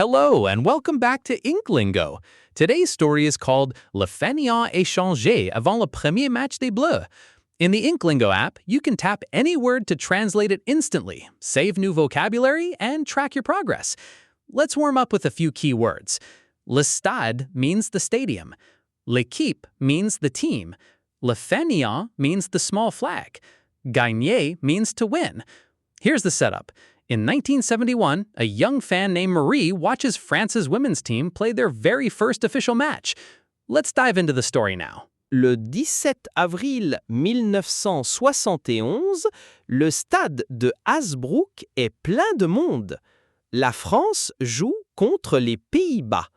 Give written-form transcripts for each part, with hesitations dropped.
Hello and welcome back to InkLingo. Today's story is called Le Fanion Échangé avant le premier match des Bleues. In the InkLingo app, you can tap any word to translate it instantly, save new vocabulary, and track your progress. Let's warm up with a few key words. Le stade means the stadium. L'équipe means the team. Le Fanion means the small flag. Gagner means to win. Here's the setup. In 1971, a young fan named Marie watches France's women's team play their very first official match. Let's dive into the story now. Le 17 avril 1971, le stade de Hasbrook est plein de monde. La France joue contre les Pays-Bas.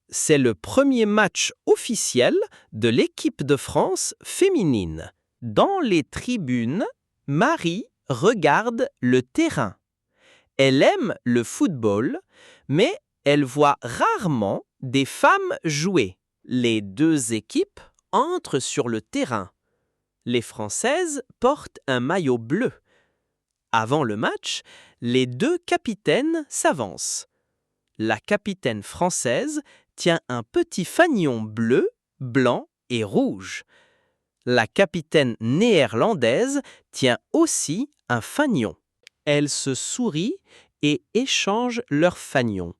C'est le premier match officiel de l'équipe de France féminine. Dans les tribunes, Marie regarde le terrain. Elle aime le football, mais elle voit rarement des femmes jouer. Les deux équipes entrent sur le terrain. Les Françaises portent un maillot bleu. Avant le match, les deux capitaines s'avancent. La capitaine française tient un petit fanion bleu, blanc et rouge. La capitaine néerlandaise tient aussi un fanion. Elles se sourient et échangent leurs fanions.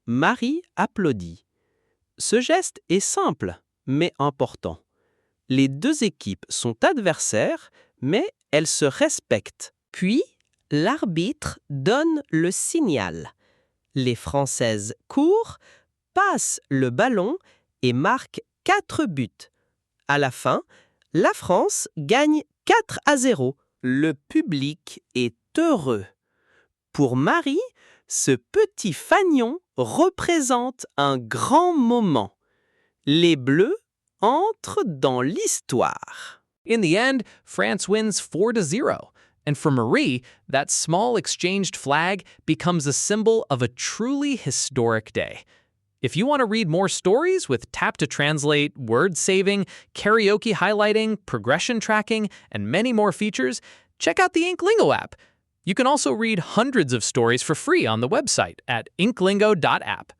Marie applaudit. Ce geste est simple, mais important. Les deux équipes sont adversaires, mais elles se respectent. Puis, l'arbitre donne le signal. Les Françaises courent, passent le ballon et marquent 4 buts. À la fin, la France gagne 4-0. Le public est heureux. Pour Marie, ce petit fanion représente un grand moment. Les Bleus entrent dans l'histoire. In the end, France wins 4-0. And for Marie, that small exchanged flag becomes a symbol of a truly historic day. If you want to read more stories with tap to translate, word saving, karaoke highlighting, progression tracking, and many more features, check out the InkLingo app. You can also read hundreds of stories for free on the website at inklingo.app.